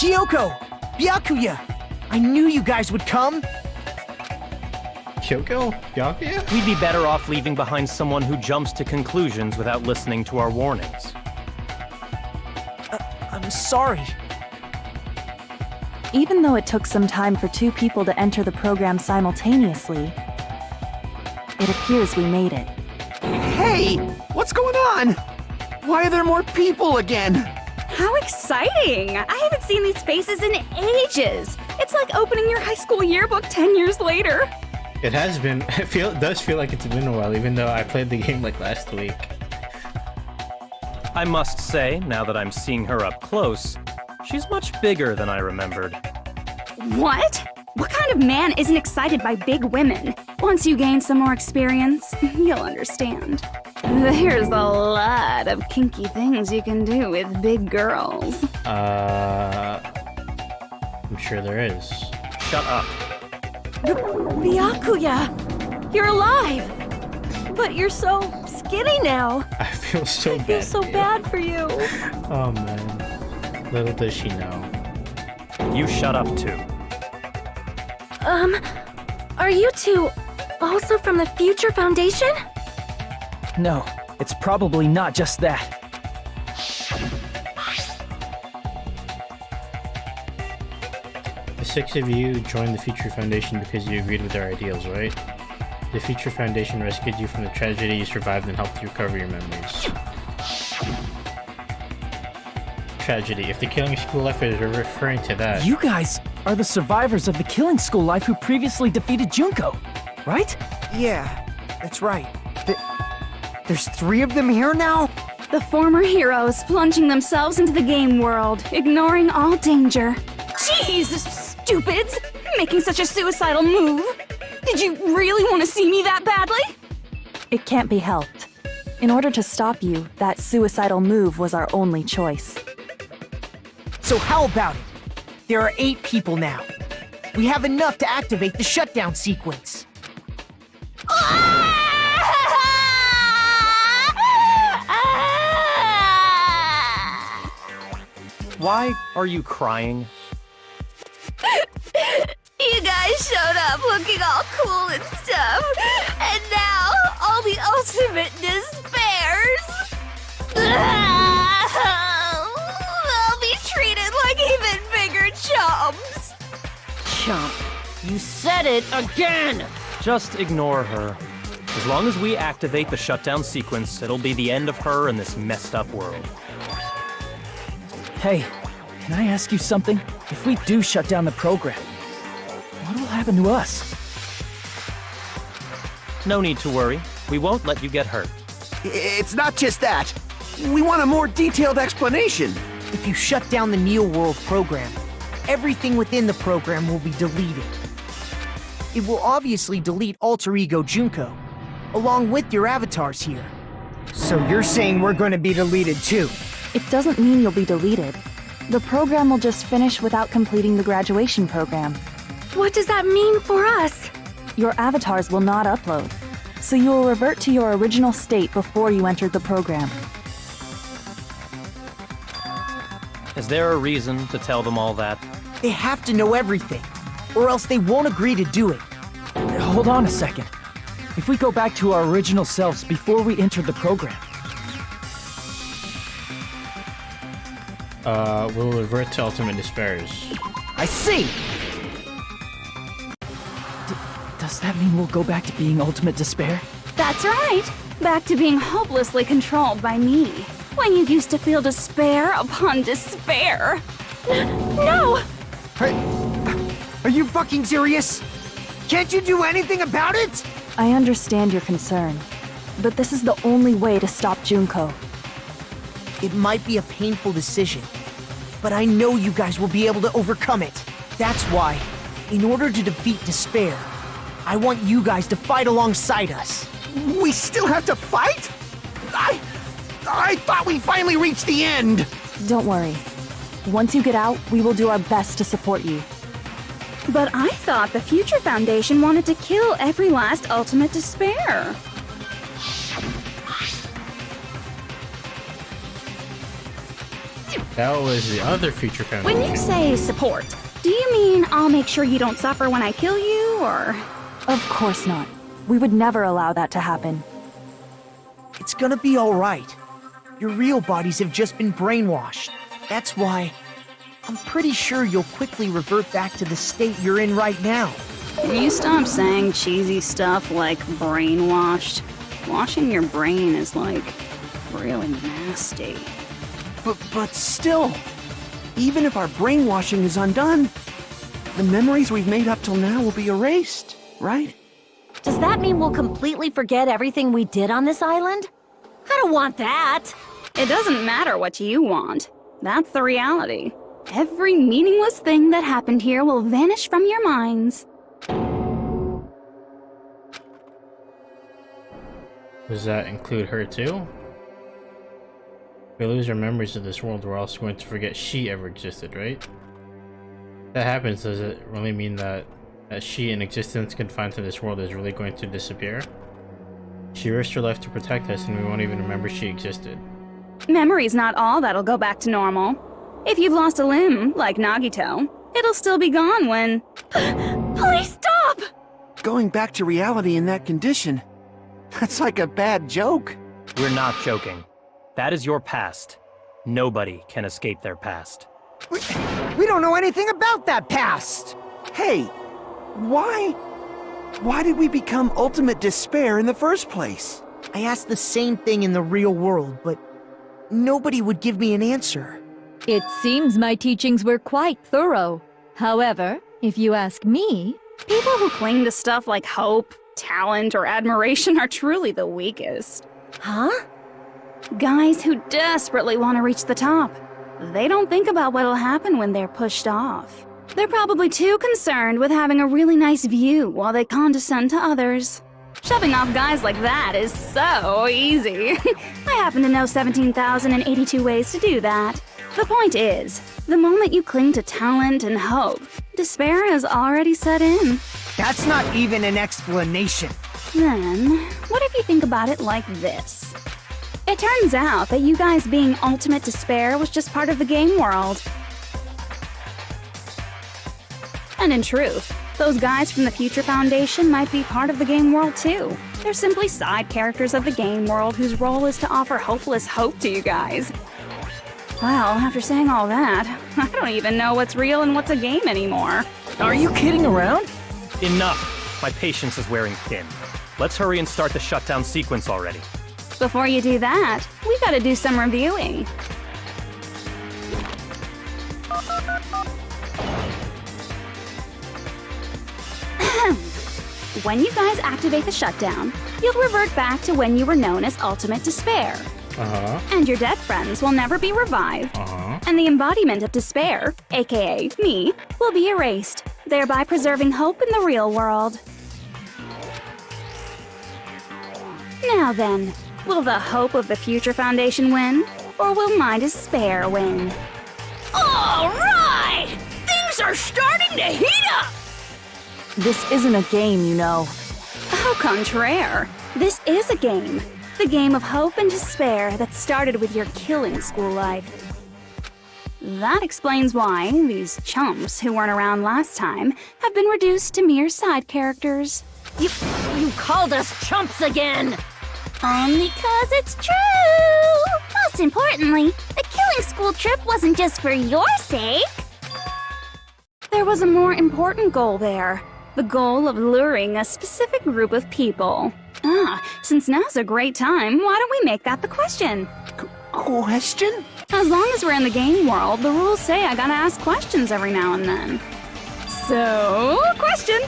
Kyoko! Byakuya! I knew you guys would come! Kyoko? Byakuya? We'd be better off leaving behind someone who jumps to conclusions without listening to our warnings. I'm sorry. Even though it took some time for 2 people to enter the program simultaneously, it appears we made it. Hey! What's going on? Why are there more people again? How exciting! I haven't seen these faces in ages! It's like opening your high school yearbook 10 years later. It has been. It does feel like it's been a while, even though I played the game like last week. I must say, now that I'm seeing her up close, she's much bigger than I remembered. What? What kind of man isn't excited by big women? Once you gain some more experience, you'll understand. There's a lot of kinky things you can do with big girls. I'm sure there is. Shut up. Byakuya! You're alive! But you're so skinny now. I feel so bad. I feel so bad for you. Oh man. Little does she know. You shut up too. Are you two also from the Future Foundation? No, it's probably not just that. The 6 of you joined the Future Foundation because you agreed with their ideals, right? The Future Foundation rescued you from the tragedy you survived and helped you recover your memories. Tragedy. If the killing school life is referring to that. You guys are the survivors of the Killing School Life who previously defeated Junko, right? Yeah, that's right. There's 3 of them here now? The former heroes plunging themselves into the game world, ignoring all danger. Jeez, stupids! Making such a suicidal move! Did you really want to see me that badly? It can't be helped. In order to stop you, that suicidal move was our only choice. So how about it? There are 8 people now. We have enough to activate the shutdown sequence. Why are you crying? You guys showed up looking all cool and stuff, and now all the ultimate despairs. They'll be treated like even bigger chumps. Chump, you said it again! Just ignore her. As long as we activate the shutdown sequence, it'll be the end of her in this messed up world. Hey, can I ask you something? If we do shut down the program, what will happen to us? No need to worry. We won't let you get hurt. It's not just that. We want a more detailed explanation. If you shut down the Neo World program, everything within the program will be deleted. It will obviously delete Alter Ego Junko, along with your avatars here. So you're saying we're going to be deleted too? It doesn't mean you'll be deleted. The program will just finish without completing the graduation program. What does that mean for us? Your avatars will not upload, so you will revert to your original state before you entered the program. Is there a reason to tell them all that? They have to know everything, or else they won't agree to do it. Hold on a second. If we go back to our original selves before we entered the program, we'll revert to Ultimate Despairs. I see! Does that mean we'll go back to being Ultimate Despair? That's right. Back to being hopelessly controlled by me. When you used to feel despair upon despair. No! Are you fucking serious? Can't you do anything about it? I understand your concern, but this is the only way to stop Junko. It might be a painful decision, but I know you guys will be able to overcome it. That's why, in order to defeat despair, I want you guys to fight alongside us. We still have to fight? I thought we finally reached the end! Don't worry. Once you get out, we will do our best to support you. But I thought the Future Foundation wanted to kill every last Ultimate Despair. That was the other Future Foundation. When you say support, do you mean I'll make sure you don't suffer when I kill you, or...? Of course not. We would never allow that to happen. It's gonna be alright. Your real bodies have just been brainwashed. That's why I'm pretty sure you'll quickly revert back to the state you're in right now. Can you stop saying cheesy stuff like brainwashed? Washing your brain is like really nasty. But still, even if our brainwashing is undone, the memories we've made up till now will be erased, right? Does that mean we'll completely forget everything we did on this island? I don't want that. It doesn't matter what you want. That's the reality. Every meaningless thing that happened here will vanish from your minds. Does that include her too? If we lose our memories of this world, we're also going to forget she ever existed, right? If that happens, does it really mean that she, an existence confined to this world, is really going to disappear? She risked her life to protect us, and we won't even remember she existed. Memory's not all that'll go back to normal. If you've lost a limb, like Nagito, it'll still be gone when... Please stop! Going back to reality in that condition, that's like a bad joke. We're not joking. That is your past. Nobody can escape their past. We don't know anything about that past! Hey, why did we become ultimate despair in the first place? I asked the same thing in the real world, but nobody would give me an answer. It seems my teachings were quite thorough. However, if you ask me... People who cling to stuff like hope, talent, or admiration are truly the weakest. Huh? Guys who desperately want to reach the top. They don't think about what'll happen when they're pushed off. They're probably too concerned with having a really nice view while they condescend to others. Shoving off guys like that is so easy. I happen to know 17,082 ways to do that. The point is, the moment you cling to talent and hope, despair has already set in. That's not even an explanation. Then, what if you think about it like this? It turns out that you guys being ultimate despair was just part of the game world. And in truth, those guys from the Future Foundation might be part of the game world too. They're simply side characters of the game world whose role is to offer hopeless hope to you guys. Well, after saying all that, I don't even know what's real and what's a game anymore. Are you kidding around? Enough! My patience is wearing thin. Let's hurry and start the shutdown sequence already. Before you do that, we gotta do some reviewing. When you guys activate the shutdown, you'll revert back to when you were known as Ultimate Despair. And your dead friends will never be revived. And the embodiment of despair, aka me, will be erased, thereby preserving hope in the real world. Now then, will the hope of the Future Foundation win, or will my despair win? All right! Things are starting to heat up! This isn't a game, you know. Au contraire, this is a game. The game of hope and despair that started with your killing school life. That explains why these chumps who weren't around last time have been reduced to mere side characters. You called us chumps again! Only 'cause it's true! Most importantly, the killing school trip wasn't just for your sake. There was a more important goal there. The goal of luring a specific group of people. Since now's a great time, why don't we make that the question? Question? As long as we're in the game world, the rules say I gotta ask questions every now and then. So, question.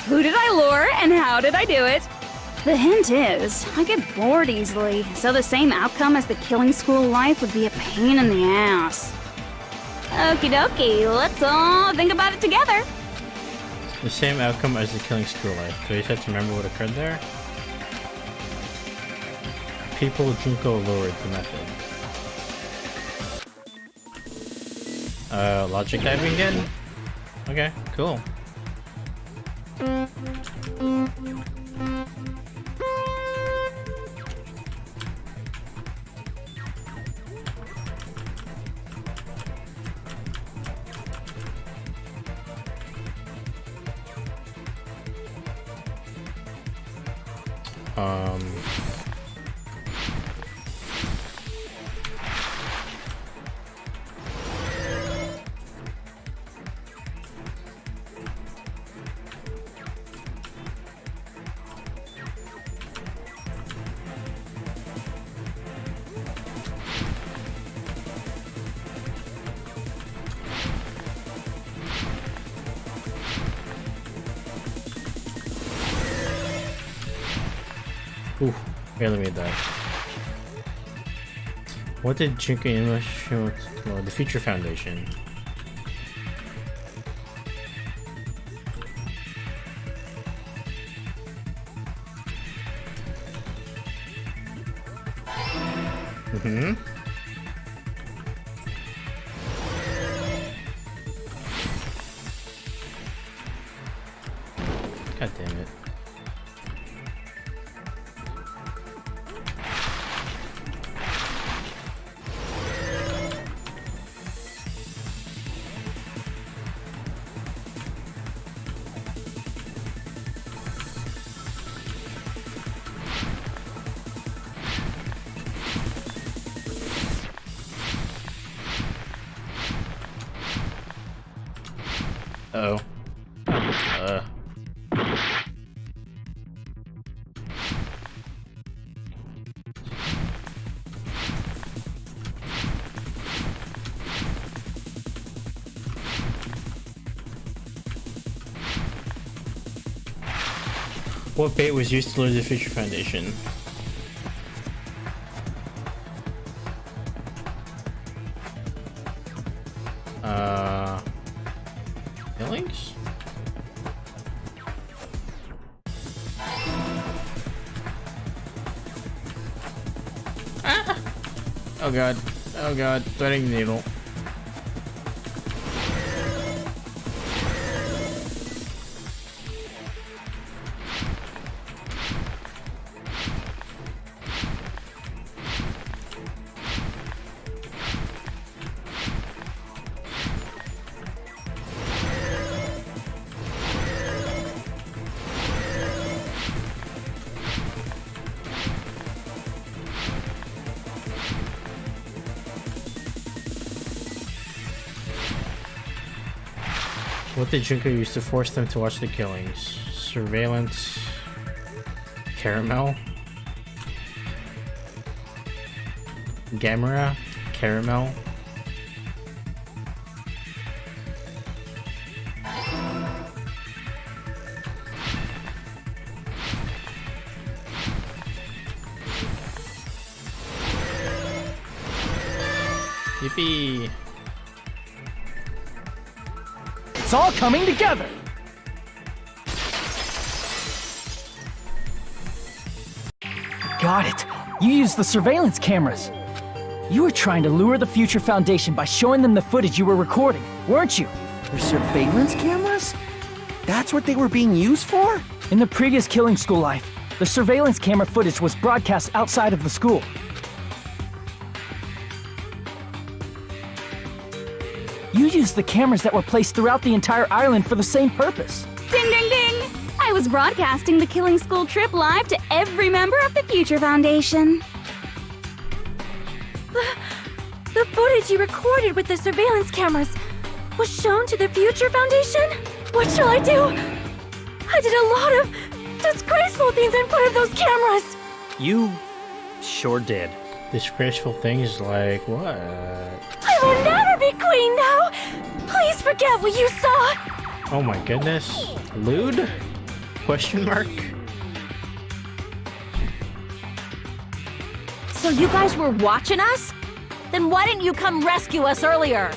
Who did I lure and how did I do it? The hint is, I get bored easily, so the same outcome as the killing school life would be a pain in the ass. Okie dokie, let's all think about it together. The same outcome as the killing school life. Do you just have to remember what occurred there? People Junko lured the method. Logic diving again? Okay, cool. Ooh, barely made that. What did Junko Inuma show? Oh, the Future Foundation. Mm-hmm. God damn it. Uh-oh. What bait was used to lure the Future Foundation? Killings? Ah! Oh god. Oh god. Threading needle. What did Junko use to force them to watch the killings? Surveillance? Caramel? Gamera? Caramel? Yippee! It's all coming together! Got it. You used the surveillance cameras. You were trying to lure the Future Foundation by showing them the footage you were recording, weren't you? The surveillance cameras? That's what they were being used for? In the previous Killing School life, the surveillance camera footage was broadcast outside of the school. You used the cameras that were placed throughout the entire island for the same purpose. Ding ding ding! I was broadcasting the Killing School trip live to every member of the Future Foundation. The footage you recorded with the surveillance cameras was shown to the Future Foundation? What shall I do? I did a lot of disgraceful things in front of those cameras! You sure did. Disgraceful things like what? I will never be queen now! Please forget what you saw! Oh my goodness. Lewd? Question mark? So you guys were watching us? Then why didn't you come rescue us earlier?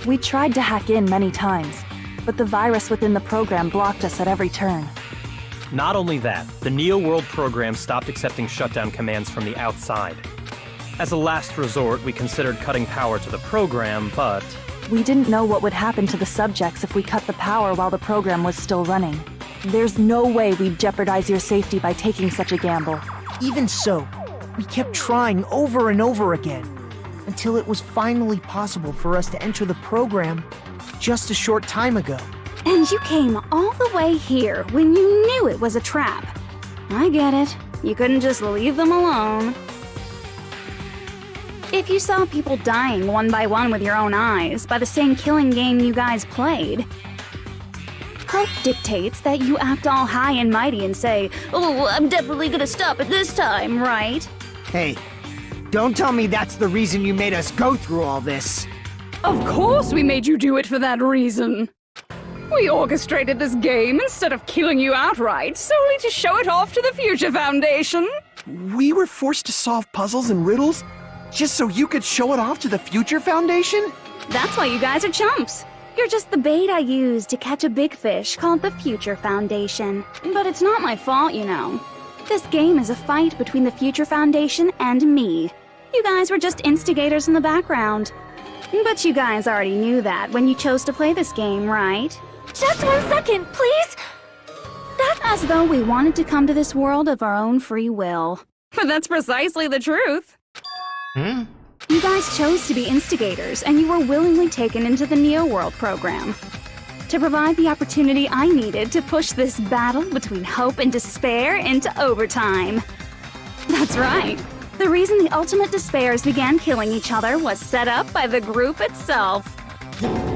We tried to hack in many times, but the virus within the program blocked us at every turn. Not only that, the Neo World program stopped accepting shutdown commands from the outside. As a last resort, we considered cutting power to the program, but... We didn't know what would happen to the subjects if we cut the power while the program was still running. There's no way we'd jeopardize your safety by taking such a gamble. Even so, we kept trying over and over again, until it was finally possible for us to enter the program just a short time ago. And you came all the way here when you knew it was a trap. I get it. You couldn't just leave them alone. If you saw people dying one by one with your own eyes by the same killing game you guys played, hope dictates that you act all high and mighty and say, "Oh, I'm definitely gonna stop it this time," right? Hey, don't tell me that's the reason you made us go through all this. Of course we made you do it for that reason. We orchestrated this game instead of killing you outright, solely to show it off to the Future Foundation. We were forced to solve puzzles and riddles just so you could show it off to the Future Foundation? That's why you guys are chumps. You're just the bait I used to catch a big fish called the Future Foundation. But it's not my fault, you know. This game is a fight between the Future Foundation and me. You guys were just instigators in the background. But you guys already knew that when you chose to play this game, right? Just 1 second, please! That's as though we wanted to come to this world of our own free will. But that's precisely the truth. You guys chose to be instigators, and you were willingly taken into the Neo World program to provide the opportunity I needed to push this battle between hope and despair into overtime. That's right. The reason the Ultimate Despairs began killing each other was set up by the group itself.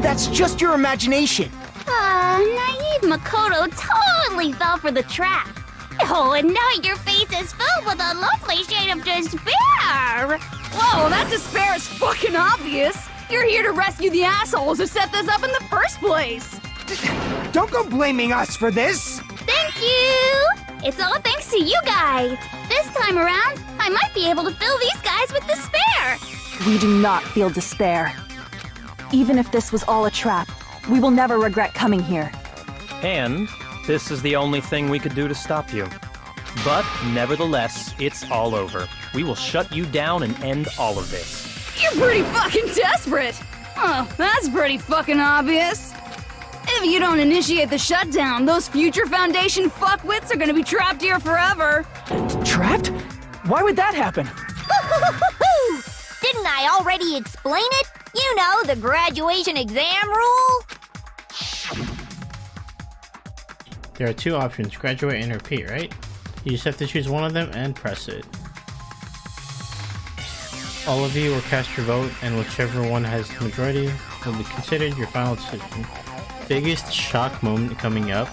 That's just your imagination. Naive Makoto totally fell for the trap. Oh, and now your face is filled with a lovely shade of despair! Whoa, that despair is fucking obvious! You're here to rescue the assholes who set this up in the first place! Don't go blaming us for this! Thank you! It's all thanks to you guys! This time around, I might be able to fill these guys with despair! We do not feel despair. Even if this was all a trap, we will never regret coming here. And this is the only thing we could do to stop you. But nevertheless, it's all over. We will shut you down and end all of this. You're pretty fucking desperate! Oh, that's pretty fucking obvious. If you don't initiate the shutdown, those Future Foundation fuckwits are gonna be trapped here forever. Trapped? Why would that happen? Didn't I already explain it? You know, the graduation exam rule? There are two options, graduate and repeat, right? You just have to choose one of them and press it. All of you will cast your vote, and whichever one has the majority will be considered your final decision. Biggest shock moment coming up.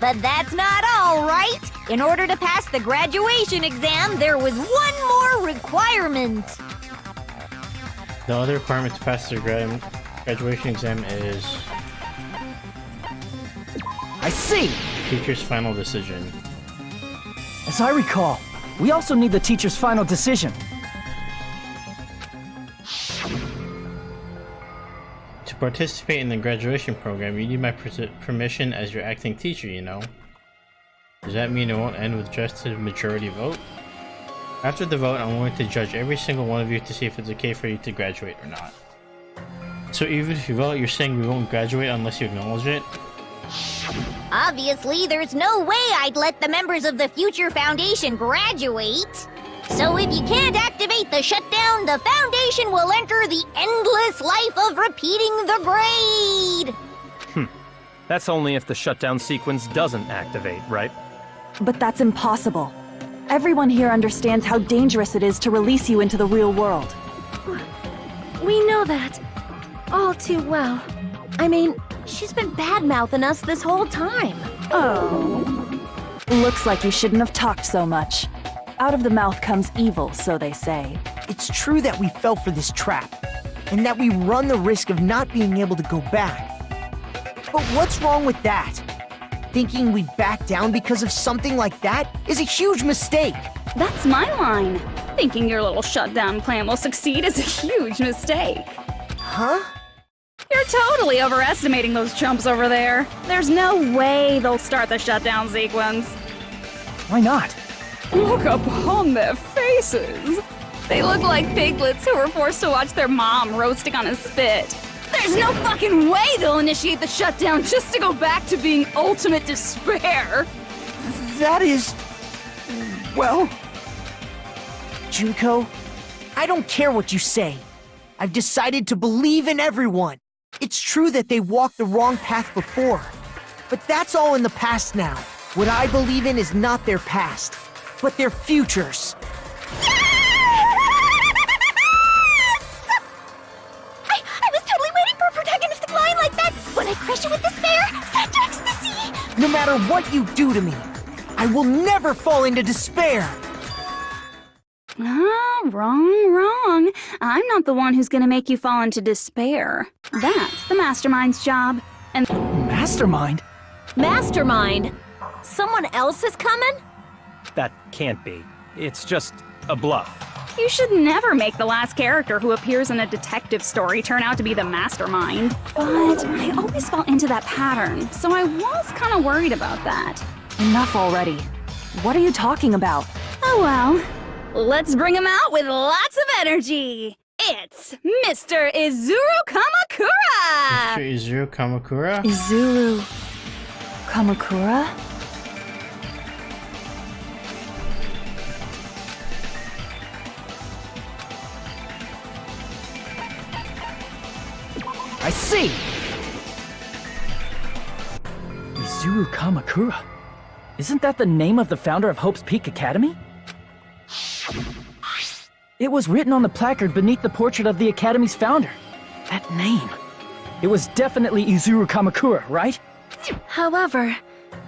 But that's not all, right? In order to pass the graduation exam, there was one more requirement. The other requirement to pass the graduation exam is... I see! Teacher's final decision. As I recall, we also need the teacher's final decision. To participate in the graduation program, you need my permission as your acting teacher, you know. Does that mean it won't end with just a majority vote? After the vote, I'm going to judge every single one of you to see if it's okay for you to graduate or not. So even if you vote, you're saying we won't graduate unless you acknowledge it? Obviously, there's no way I'd let the members of the Future Foundation graduate. So if you can't activate the shutdown, the Foundation will enter the endless life of repeating the grade! That's only if the shutdown sequence doesn't activate, right? But that's impossible. Everyone here understands how dangerous it is to release you into the real world. We know that. All too well. I mean, she's been bad-mouthing us this whole time. Oh. Looks like you shouldn't have talked so much. Out of the mouth comes evil, so they say. It's true that we fell for this trap, and that we run the risk of not being able to go back. But what's wrong with that? Thinking we'd back down because of something like that is a huge mistake. That's my line. Thinking your little shutdown plan will succeed is a huge mistake. Huh? You're totally overestimating those chumps over there. There's no way they'll start the shutdown sequence. Why not? Look upon their faces. They look like piglets who were forced to watch their mom roasting on a spit. There's no fucking way they'll initiate the shutdown just to go back to being ultimate despair. That is... well... Junko, I don't care what you say. I've decided to believe in everyone. It's true that they walked the wrong path before, but that's all in the past now. What I believe in is not their past, but their futures. I was totally waiting for a protagonistic line like that. When I crush you with despair, such ecstasy. No matter what you do to me, I will never fall into despair. Ah, wrong. I'm not the one who's gonna make you fall into despair. That's the mastermind's job. And Mastermind? Mastermind? Someone else is coming? That can't be. It's just a bluff. you should never make the last character who appears in a detective story turn out to be the mastermind. But I always fall into that pattern, so I was kind of worried about that. Enough already. What are you talking about? Oh well. Let's bring him out with lots of energy. It's Mr. Izuru Kamakura! Mr. Izuru Kamakura? Izuru Kamakura? I see! Izuru Kamakura. Isn't that the name of the founder of Hope's Peak Academy? It was written on the placard beneath the portrait of the Academy's founder. That name. It was definitely Izuru Kamakura, right? However,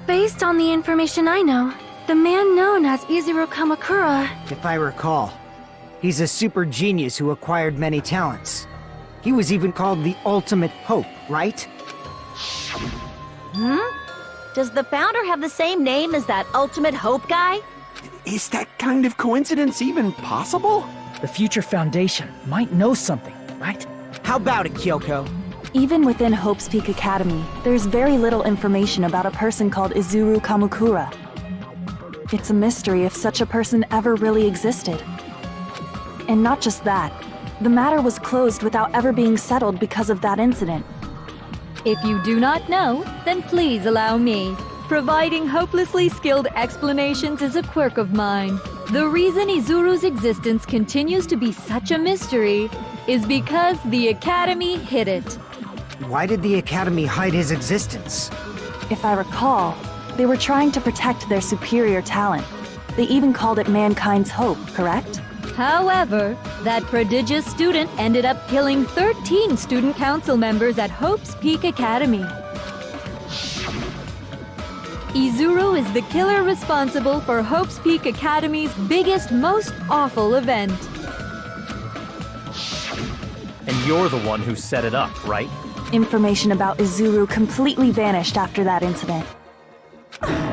based on the information I know, the man known as Izuru Kamakura... If I recall, he's a super genius who acquired many talents. He was even called the Ultimate Hope, right? Does the founder have the same name as that Ultimate Hope guy? Is that kind of coincidence even possible? The Future Foundation might know something, right? How about it, Kyoko? Even within Hope's Peak Academy, there's very little information about a person called Izuru Kamakura. It's a mystery if such a person ever really existed. And not just that, the matter was closed without ever being settled because of that incident. If you do not know, then please allow me. Providing hopelessly skilled explanations is a quirk of mine. The reason Izuru's existence continues to be such a mystery is because the Academy hid it. Why did the Academy hide his existence? If I recall, they were trying to protect their superior talent. They even called it mankind's hope, correct? However, that prodigious student ended up killing 13 student council members at Hope's Peak Academy. Izuru is the killer responsible for Hope's Peak Academy's biggest, most awful event. And you're the one who set it up, right? Information about Izuru completely vanished after that incident.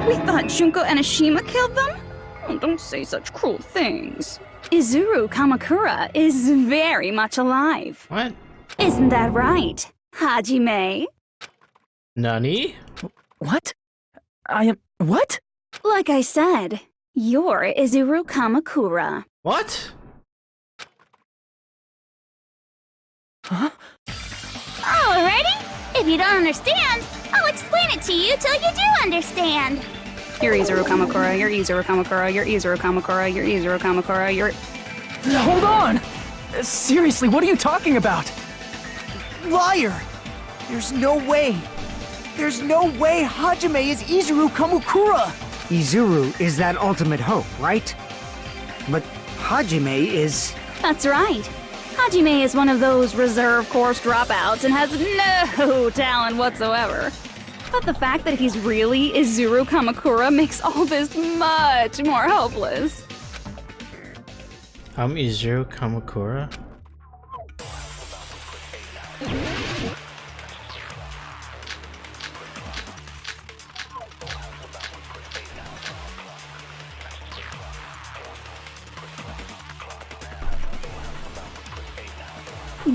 We thought Junko and Ashima killed them? Oh, don't say such cruel things. Izuru Kamakura is very much alive. What? Isn't that right, Hajime? Nani? What? I am... what? Like I said, you're Izuru Kamakura. What? Huh? Alrighty? If you don't understand, I'll explain it to you till you do understand. You're Izuru Kamakura, you're Izuru Kamakura, you're Izuru Kamakura, you're Izuru Kamakura, you're... Hold on! Seriously, what are you talking about? Liar! There's no way! There's no way Hajime is Izuru Kamakura! Izuru is that ultimate hope, right? But Hajime is... That's right. Hajime is one of those reserve course dropouts and has no talent whatsoever. But the fact that he's really Izuru Kamakura makes all this much more hopeless. I'm Izuru Kamakura?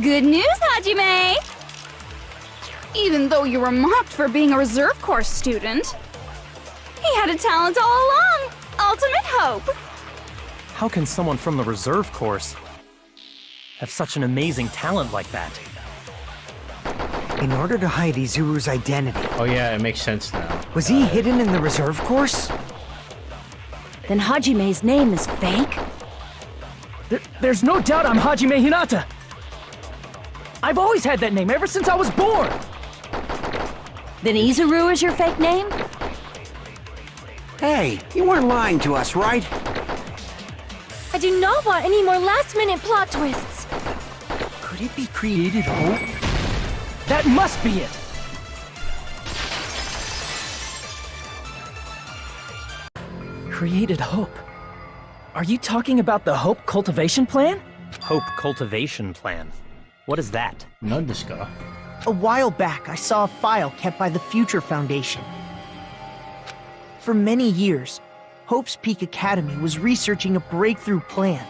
Good news, Hajime! Even though you were mocked for being a reserve course student, he had a talent all along! Ultimate hope! How can someone from the reserve course have such an amazing talent like that? In order to hide Izuru's identity, Oh yeah, it makes sense now. was he hidden in the reserve course? Then Hajime's name is fake? There's no doubt I'm Hajime Hinata! I've always had that name ever since I was born! Then Izuru is your fake name? Hey, you weren't lying to us, right? I do not want any more last-minute plot twists. Could it be created hope? That must be it! Created hope. Are you talking about the Hope Cultivation Plan? Hope Cultivation Plan. What is that? None discuss. A while back, I saw a file kept by the Future Foundation. For many years, Hope's Peak Academy was researching a breakthrough plan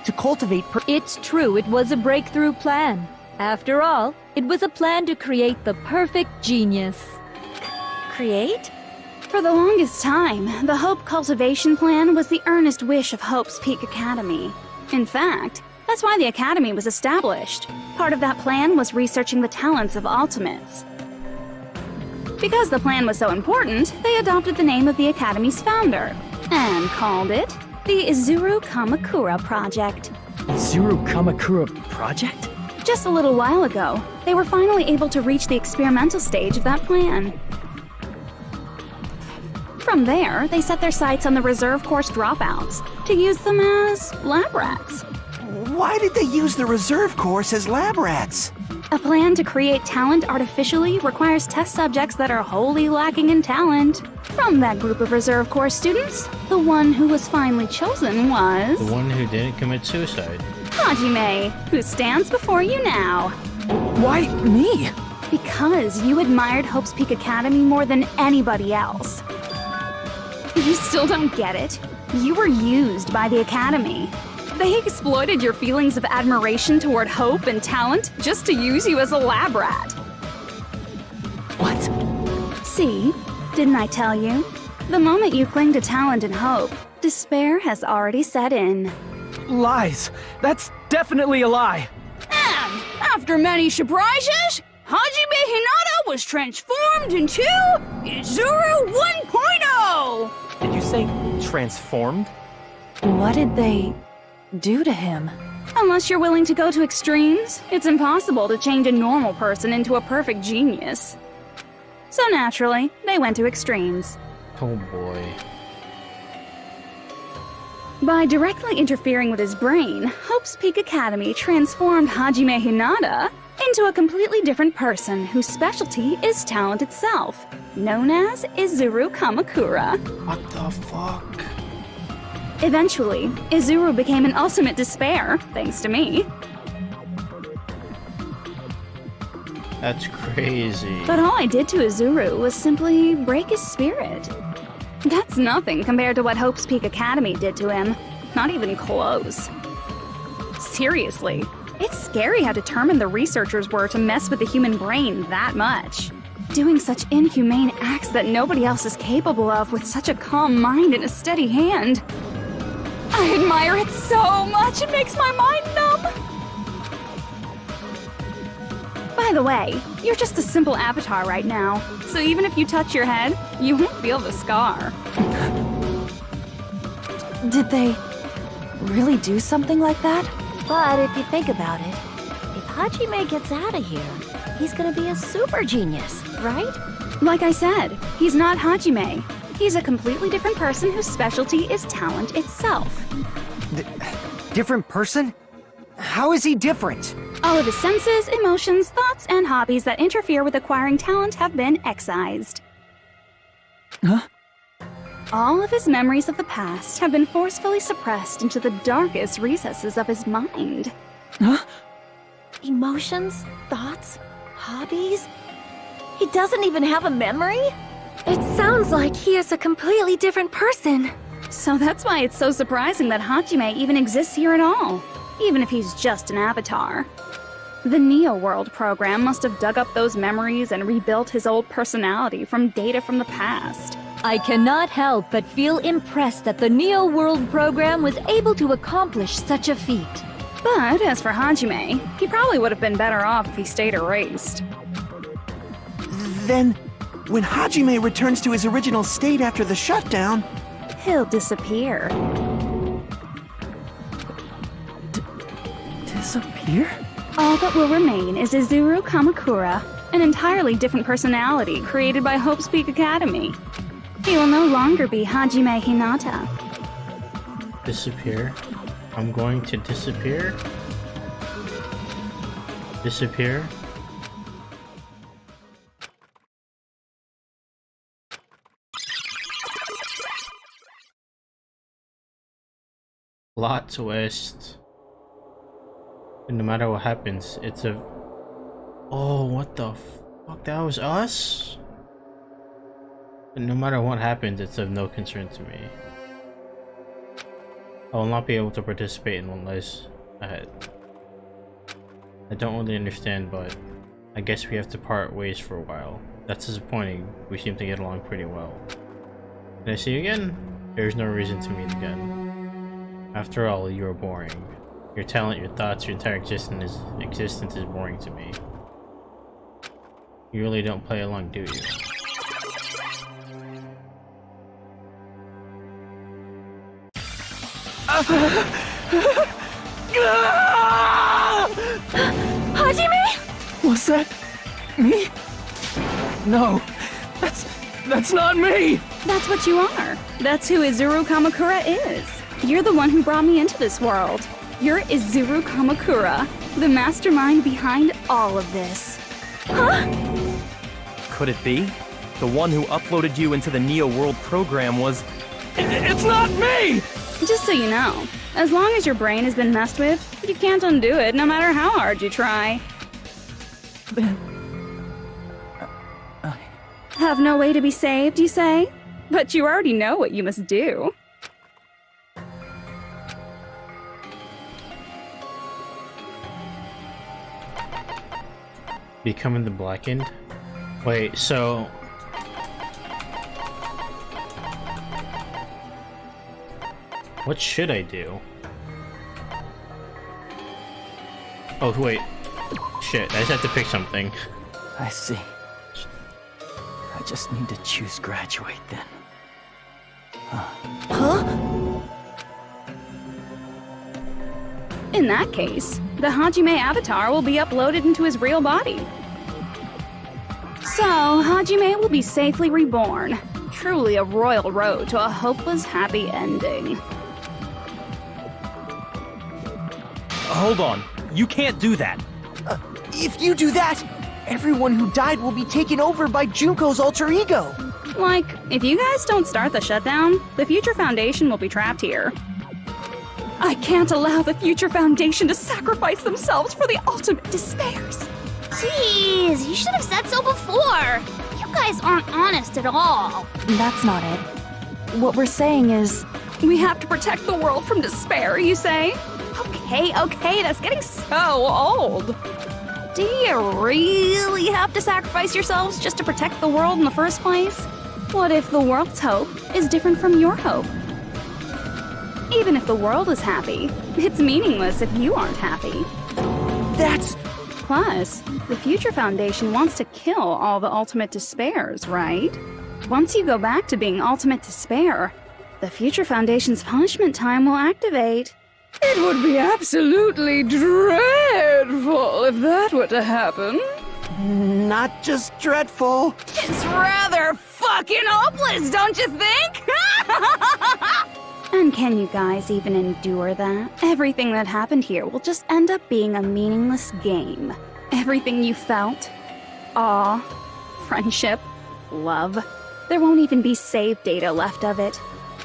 to cultivate It's true, it was a breakthrough plan. After all, it was a plan to create the perfect genius. Create? For the longest time, the Hope Cultivation Plan was the earnest wish of Hope's Peak Academy. In fact, that's why the Academy was established. Part of that plan was researching the talents of Ultimates. Because the plan was so important, they adopted the name of the Academy's founder and called it the Izuru Kamakura Project. Izuru Kamakura Project? Just a little while ago, they were finally able to reach the experimental stage of that plan. From there, they set their sights on the reserve course dropouts to use them as lab rats. Why did they use the reserve course as lab rats? A plan to create talent artificially requires test subjects that are wholly lacking in talent. From that group of reserve course students, the one who was finally chosen was... The one who didn't commit suicide. Hajime, who stands before you now. Why me? Because you admired Hope's Peak Academy more than anybody else. You still don't get it? You were used by the Academy. They exploited your feelings of admiration toward hope and talent just to use you as a lab rat. What? See? Didn't I tell you? The moment you cling to talent and hope, despair has already set in. Lies. That's definitely a lie. And after many surprises, Hajime Hinata was transformed into Izuru 1.0! Did you say transformed? What did they do to him? Unless you're willing to go to extremes, it's impossible to change a normal person into a perfect genius. So naturally, they went to extremes. Oh boy. By directly interfering with his brain, Hope's Peak Academy transformed Hajime Hinata into a completely different person whose specialty is talent itself, known as Izuru Kamakura. What the fuck? Eventually, Izuru became an ultimate despair, thanks to me. That's crazy. But all I did to Izuru was simply break his spirit. That's nothing compared to what Hope's Peak Academy did to him. Not even close. Seriously, it's scary how determined the researchers were to mess with the human brain that much. Doing such inhumane acts that nobody else is capable of with such a calm mind and a steady hand. I admire it so much, it makes my mind numb. By the way, you're just a simple avatar right now, so even if you touch your head, you won't feel the scar. Did they really do something like that? But if you think about it, if Hajime gets out of here, he's gonna be a super genius, right? Like I said, he's not Hajime. He's a completely different person whose specialty is talent itself. Different person? How is he different? All of his senses, emotions, thoughts, and hobbies that interfere with acquiring talent have been excised. Huh? All of his memories of the past have been forcefully suppressed into the darkest recesses of his mind. Huh? Emotions, thoughts, hobbies? He doesn't even have a memory? It sounds like he is a completely different person. So that's why it's so surprising that Hajime even exists here at all, even if he's just an avatar. The Neo World program must have dug up those memories and rebuilt his old personality from data from the past. I cannot help but feel impressed that the Neo World program was able to accomplish such a feat. But as for Hajime, he probably would have been better off if he stayed erased. Then, when Hajime returns to his original state after the shutdown, He'll disappear. Disappear? All that will remain is Izuru Kamakura, an entirely different personality created by Hope's Peak Academy. He will no longer be Hajime Hinata. Disappear. I'm going to disappear. Disappear. Plot twist. And no matter what happens, it's a... Oh, what the fuck? That was us? And no matter what happens, it's of no concern to me. I will not be able to participate in one race ahead. I don't really understand, but I guess we have to part ways for a while. That's disappointing. We seem to get along pretty well. Can I see you again? There's no reason to meet again. After all, you are boring. Your talent, your thoughts, your entire existence is boring to me. You really don't play along, do you? Hajime? Was that me? No, that's not me! That's what you are. That's who Izuru Kamakura is. You're the one who brought me into this world. You're Izuru Kamakura, the mastermind behind all of this. Huh? Could it be? The one who uploaded you into the Neo World program was... It's not me! Just so you know, as long as your brain has been messed with, you can't undo it no matter how hard you try. Have no way to be saved, you say? But you already know what you must do. Becoming the Blackened? Wait, so... What should I do? Oh, wait. Shit, I just have to pick something. I see. I just need to choose graduate then. In that case, the Hajime avatar will be uploaded into his real body. So, Hajime will be safely reborn. Truly a royal road to a hopeless happy ending. Hold on. You can't do that. If you do that, everyone who died will be taken over by Junko's alter ego. Like, if you guys don't start the shutdown, the Future Foundation will be trapped here. I can't allow the Future Foundation to sacrifice themselves for the ultimate despairs. Jeez, you should have said so before. You guys aren't honest at all. That's not it. What we're saying is... We have to protect the world from despair, you say? Okay, that's getting so old. Do you really have to sacrifice yourselves just to protect the world in the first place? What if the world's hope is different from your hope? Even if the world is happy, it's meaningless if you aren't happy. That's... Plus, the Future Foundation wants to kill all the ultimate despairs, right? Once you go back to being ultimate despair, the Future Foundation's punishment time will activate. It would be absolutely dreadful if that were to happen. Not just dreadful. It's rather fucking hopeless, don't you think? And can you guys even endure that? Everything that happened here will just end up being a meaningless game. Everything you felt, awe, friendship, love, there won't even be save data left of it.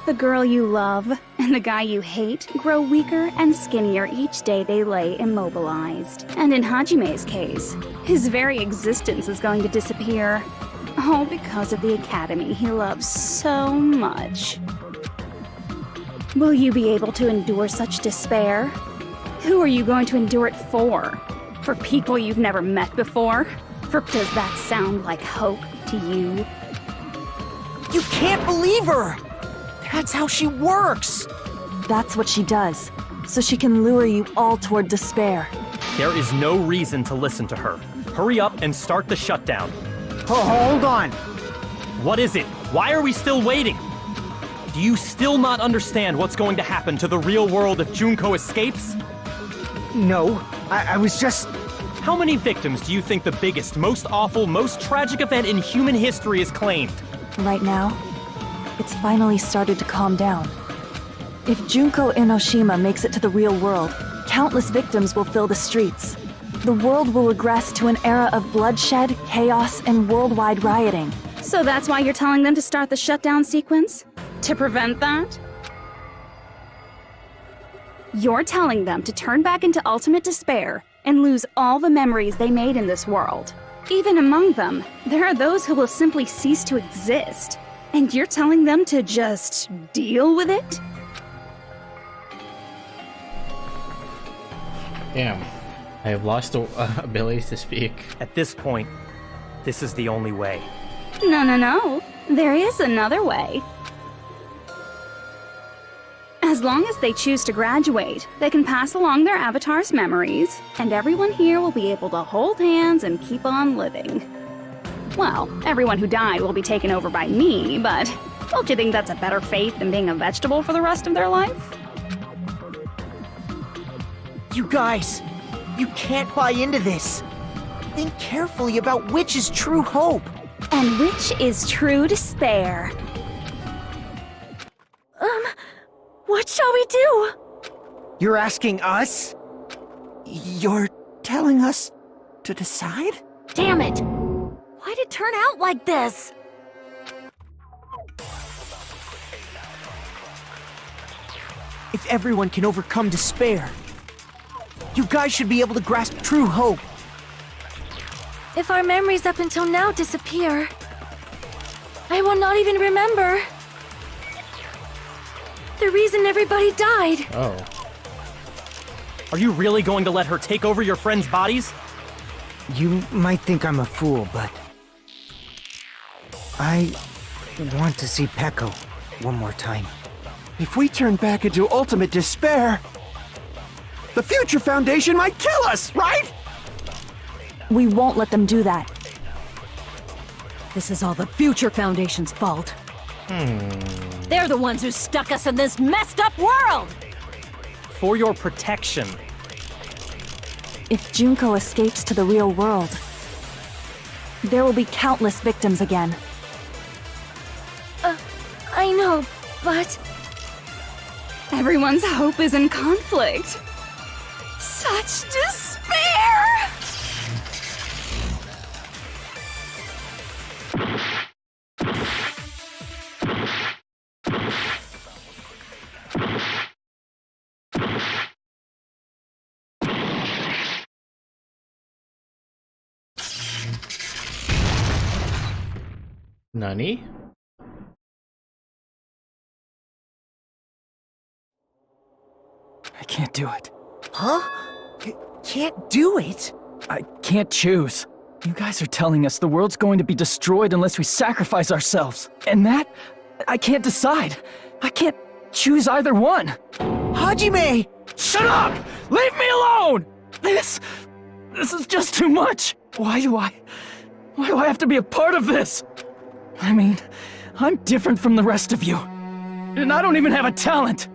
The girl you love and the guy you hate grow weaker and skinnier each day they lay immobilized. And in Hajime's case, his very existence is going to disappear. All because of the academy he loves so much. Will you be able to endure such despair? Who are you going to endure it for? For people you've never met before? Does that sound like hope to you? You can't believe her! That's how she works! That's what she does, so she can lure you all toward despair. There is no reason to listen to her. Hurry up and start the shutdown. Hold on. What is it? Why are we still waiting? Do you still not understand what's going to happen to the real world if Junko escapes? No, I was just... How many victims do you think the biggest, most awful, most tragic event in human history has claimed? Right now, It's finally started to calm down. If Junko Inoshima makes it to the real world, countless victims will fill the streets. The world will regress to an era of bloodshed, chaos, and worldwide rioting. So that's why you're telling them to start the shutdown sequence? To prevent that? You're telling them to turn back into ultimate despair and lose all the memories they made in this world. Even among them, there are those who will simply cease to exist. And you're telling them to just deal with it? Damn. I have lost the ability to speak. At this point, this is the only way. No. There is another way. As long as they choose to graduate, they can pass along their avatar's memories, and everyone here will be able to hold hands and keep on living. Well, everyone who died will be taken over by me, but don't you think that's a better fate than being a vegetable for the rest of their life? You guys, you can't buy into this. Think carefully about which is true hope. And which is true despair. What shall we do? You're asking us? You're telling us to decide? Damn it! Why'd it turn out like this? If everyone can overcome despair, you guys should be able to grasp true hope. If our memories up until now disappear, I will not even remember the reason everybody died. Oh. Are you really going to let her take over your friends' bodies? You might think I'm a fool, but I want to see Peko one more time. If we turn back into ultimate despair, the Future Foundation might kill us, right? We won't let them do that. This is all the Future Foundation's fault. They're the ones who stuck us in this messed up world! For your protection. If Junko escapes to the real world, there will be countless victims again. I know, but... Everyone's hope is in conflict. Such despair! Nani? I can't do it. Huh? Can't do it? I can't choose. You guys are telling us the world's going to be destroyed unless we sacrifice ourselves. And that, I can't decide. I can't choose either one. Hajime! Shut up! Leave me alone! This is just too much. Why do I have to be a part of this? I mean, I'm different from the rest of you. And I don't even have a talent.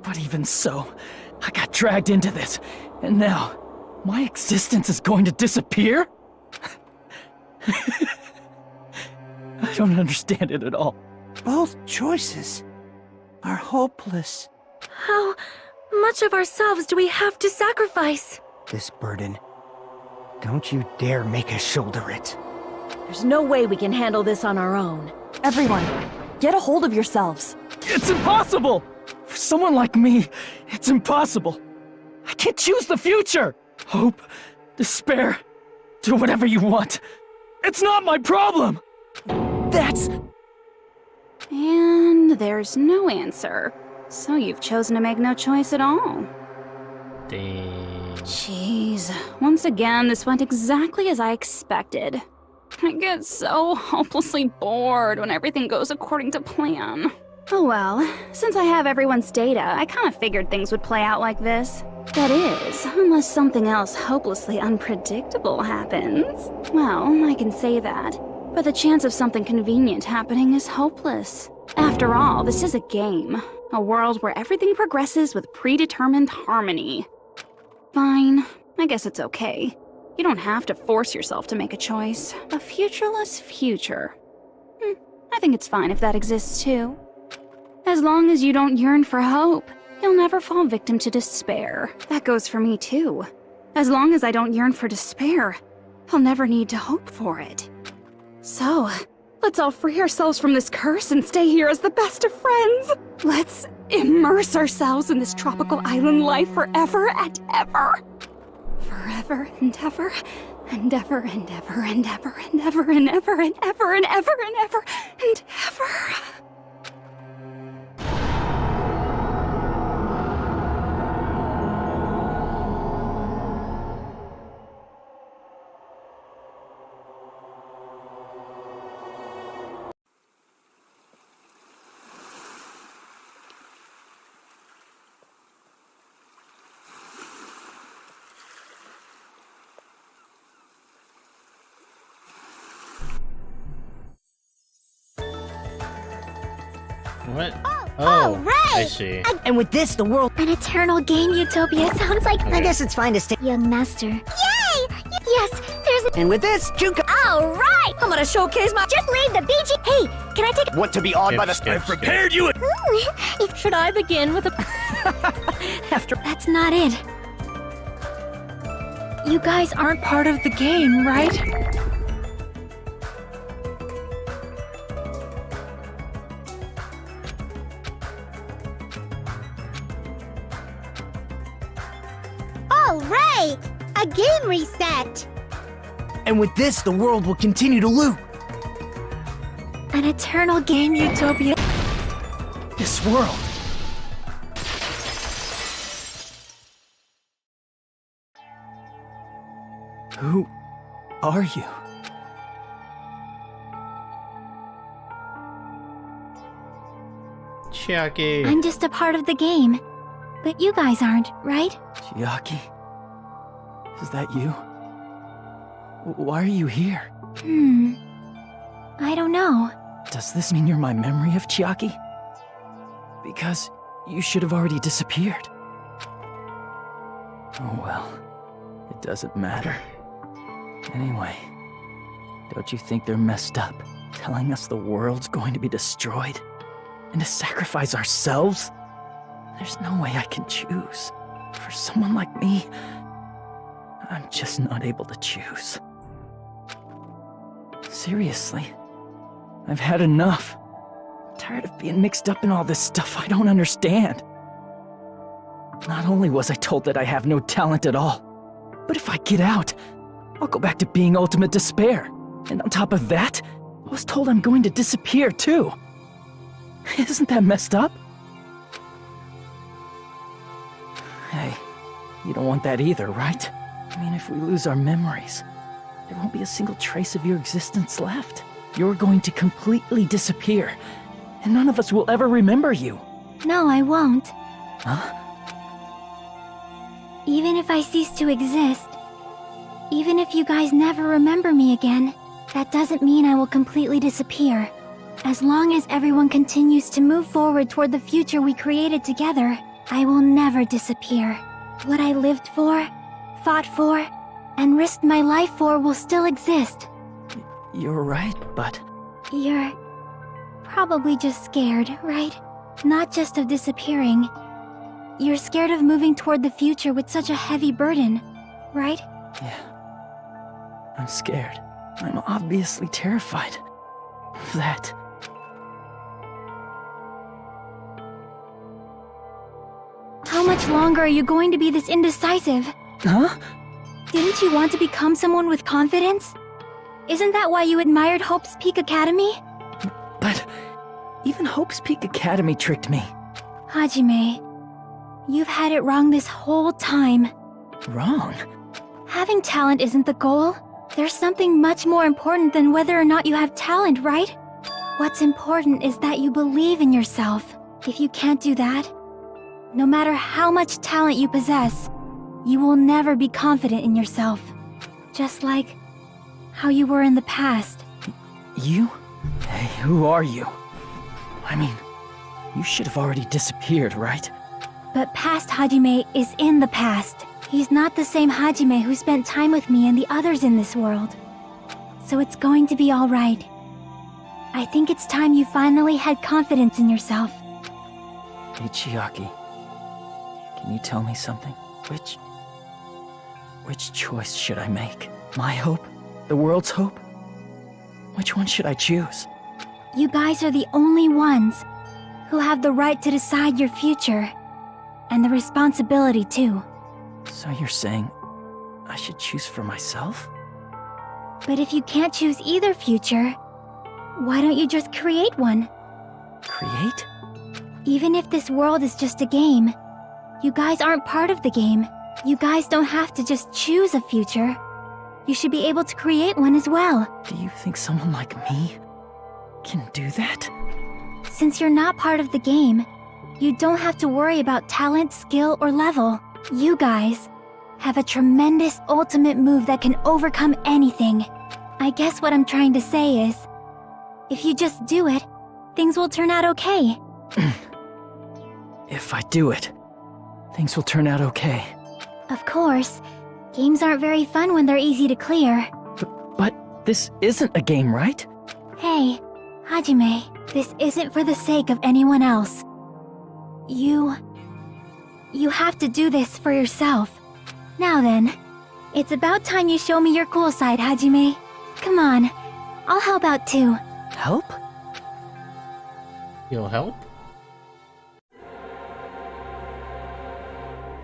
But even so, I got dragged into this. And now, my existence is going to disappear? I don't understand it at all. Both choices are hopeless. How much of ourselves do we have to sacrifice? This burden. Don't you dare make us shoulder it. There's no way we can handle this on our own. Everyone, get a hold of yourselves. It's impossible! For someone like me, it's impossible. I can't choose the future! Hope, despair, do whatever you want. It's not my problem! That's... And there's no answer. So you've chosen to make no choice at all. Dang. Jeez. Once again, this went exactly as I expected. I get so hopelessly bored when everything goes according to plan. Oh well, since I have everyone's data, I kind of figured things would play out like this. That is, unless something else hopelessly unpredictable happens. Well, I can say that. But the chance of something convenient happening is hopeless. After all, this is a game. A world where everything progresses with predetermined harmony. Fine, I guess it's okay. You don't have to force yourself to make a choice. A futureless future. I think it's fine if that exists too. As long as you don't yearn for hope, you'll never fall victim to despair. That goes for me too. As long as I don't yearn for despair, I'll never need to hope for it. So, let's all free ourselves from this curse and stay here as the best of friends. Let's immerse ourselves in this tropical island life forever and ever. Forever and ever, and ever and ever and ever and ever and ever and ever and ever and ever and ever. What? Oh, right! I see. And with this, the world. An eternal game utopia sounds like I guess it's fine to stay. young master. Yay! Yes, there's And with this, Junko. All right! I'm gonna showcase my. Just leave the BG. Hey, can I take? Want to be awed by the Skip, skip, prepared you. Should I begin with a? After. That's not it. You guys aren't part of the game, right? All right! A game reset! And with this, the world will continue to loop. An eternal game utopia. This world. Who are you? Chiaki. I'm just a part of the game. But you guys aren't, right? Chiaki? Is that you? Why are you here? I don't know. Does this mean you're my memory of Chiaki? Because you should have already disappeared. Oh well, it doesn't matter. Anyway, don't you think they're messed up, telling us the world's going to be destroyed? And to sacrifice ourselves? There's no way I can choose. For someone like me, I'm just not able to choose. Seriously, I've had enough. I'm tired of being mixed up in all this stuff I don't understand. Not only was I told that I have no talent at all, but if I get out, I'll go back to being ultimate despair. And on top of that, I was told I'm going to disappear too. Isn't that messed up? Hey, you don't want that either, right? I mean, if we lose our memories, there won't be a single trace of your existence left. You're going to completely disappear, and none of us will ever remember you. No, I won't. Huh? Even if I cease to exist, even if you guys never remember me again, that doesn't mean I will completely disappear. As long as everyone continues to move forward toward the future we created together, I will never disappear. What I lived for, fought for, and risked my life for will still exist. You're right, but... You're probably just scared, right? Not just of disappearing. You're scared of moving toward the future with such a heavy burden, right? Yeah. I'm scared. I'm obviously terrified of that. How much longer are you going to be this indecisive? Huh? Didn't you want to become someone with confidence? Isn't that why you admired Hope's Peak Academy? But even Hope's Peak Academy tricked me. Hajime, you've had it wrong this whole time. Wrong? Having talent isn't the goal. There's something much more important than whether or not you have talent, right? What's important is that you believe in yourself. If you can't do that, no matter how much talent you possess, you will never be confident in yourself. Just like how you were in the past. You? Hey, who are you? I mean, you should have already disappeared, right? But past Hajime is in the past. He's not the same Hajime who spent time with me and the others in this world. So it's going to be alright. I think it's time you finally had confidence in yourself. Hey, Chiaki. Can you tell me something? Which choice should I make? My hope? The world's hope? Which one should I choose? You guys are the only ones who have the right to decide your future. And the responsibility, too. So you're saying I should choose for myself? But if you can't choose either future, why don't you just create one? Create? Even if this world is just a game, you guys aren't part of the game. You guys don't have to just choose a future. You should be able to create one as well. Do you think someone like me can do that? Since you're not part of the game, you don't have to worry about talent, skill, or level. You guys have a tremendous ultimate move that can overcome anything. I guess what I'm trying to say is, if you just do it, things will turn out okay. If I do it, things will turn out okay. Of course, games aren't very fun when they're easy to clear. But this isn't a game, right? Hey, Hajime, this isn't for the sake of anyone else. You have to do this for yourself. Now then, it's about time you show me your cool side, Hajime. Come on, I'll help out too. Help? You'll help?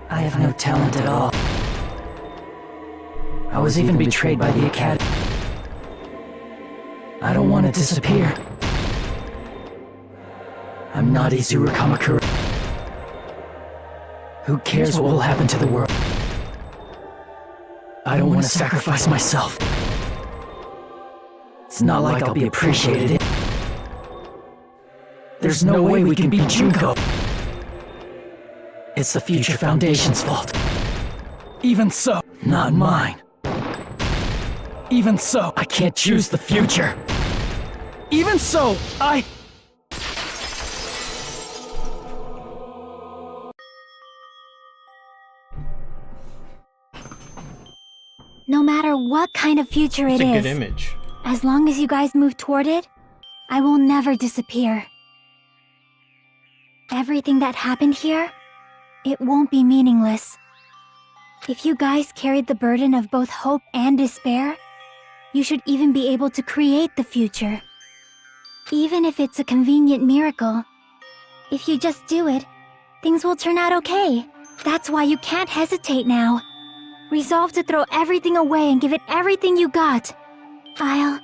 I have no talent at all. I was even betrayed by the Academy. I don't want to disappear. I'm not Izuru Kamakura. Who cares what will happen to the world? I don't want to sacrifice myself. It's not like I'll be appreciated. There's no way we can beat Junko. It's the Future Foundation's fault. Even so, not mine. Even so, I can't choose the future. Even so, No matter what kind of future It's it a is, good image. as long as you guys move toward it, I will never disappear. Everything that happened here, it won't be meaningless. If you guys carried the burden of both hope and despair, you should even be able to create the future. Even if it's a convenient miracle, if you just do it, things will turn out okay. That's why you can't hesitate now. Resolve to throw everything away and give it everything you got. I'll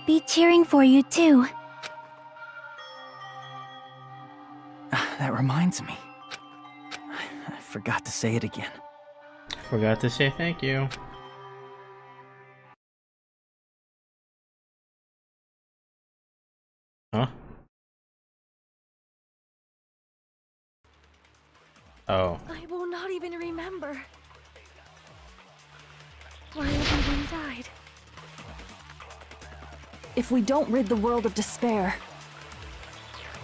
be cheering for you too. That reminds me. I forgot to say it again. Forgot to say thank you. Huh? Oh. I will not even remember why everyone died. If we don't rid the world of despair,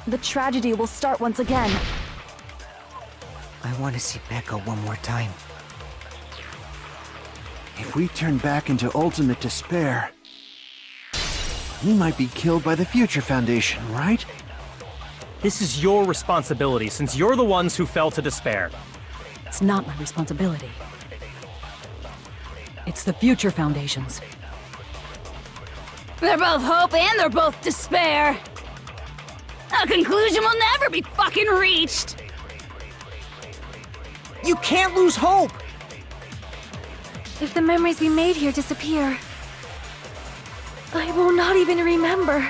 the tragedy will start once again. I want to see Becca one more time. If we turn back into ultimate despair, we might be killed by the Future Foundation, right? This is your responsibility, since you're the ones who fell to despair. It's not my responsibility. It's the Future Foundation's. They're both hope and they're both despair. A conclusion will never be fucking reached. You can't lose hope! If the memories we made here disappear, I will not even remember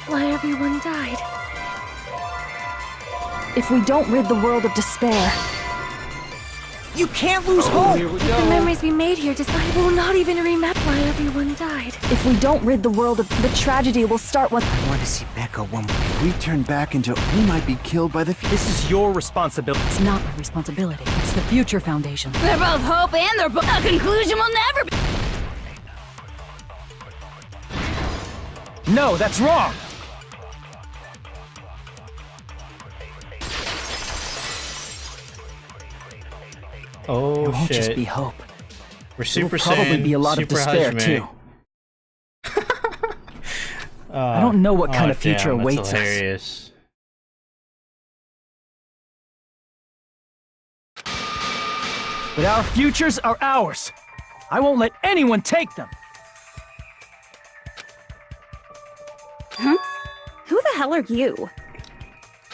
why everyone died. If we don't rid the world of despair, You can't lose hope! If the memories we made here I will not even remember why everyone died. if we don't rid the world of the tragedy will start once. I want to see Becca one more. If we turn back into, we might be killed by the This is your responsibility. It's not my responsibility. It's the Future Foundation. They're both hope and they're both. A conclusion will never be. No, that's wrong! Oh It won't shit. just be hope. We're There will Super probably Saiyan, be a lot of Super despair, Hajime. too. I don't know what kind of future damn, that's awaits us. hilarious. But our futures are ours. I won't let anyone take them. Huh? Who the hell are you?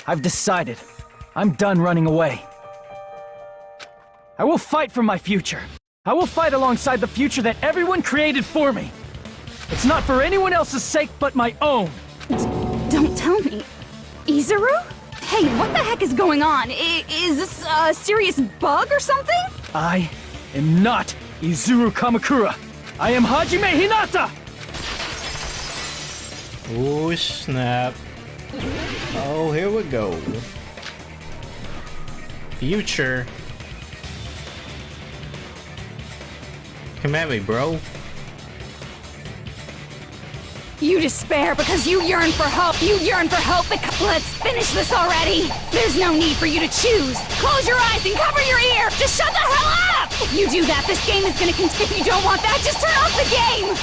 I've decided. I'm done running away. I will fight for my future. I will fight alongside the future that everyone created for me. It's not for anyone else's sake but my own. Don't tell me. Izuru? Hey, what the heck is going on? Is this a serious bug or something? I am not Izuru Kamakura. I am Hajime Hinata! Oh snap. Oh, here we go. Future. Come at me, bro. You despair because you yearn for hope. You yearn for hope because... Let's finish this already. There's no need for you to choose. Close your eyes and cover your ear. Just shut the hell up! If you do that, this game is gonna continue. If you don't want that, just turn off the game!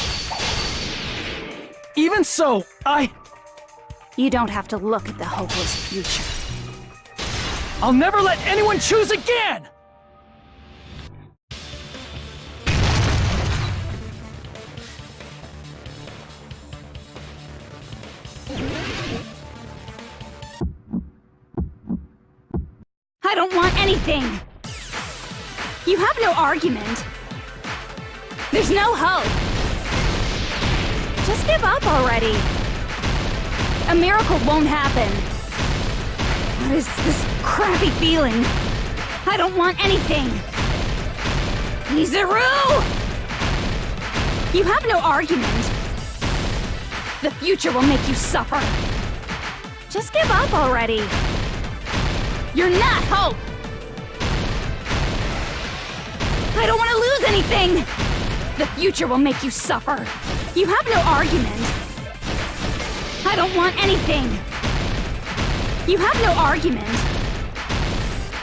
Even so, You don't have to look at the hopeless future. I'll never let anyone choose again! I don't want anything! You have no argument. There's no hope. Just give up already. A miracle won't happen. What is this crappy feeling? I don't want anything. Izuru! You have no argument. The future will make you suffer. Just give up already. You're not hope! I don't want to lose anything! The future will make you suffer. You have no argument. I don't want anything. You have no argument.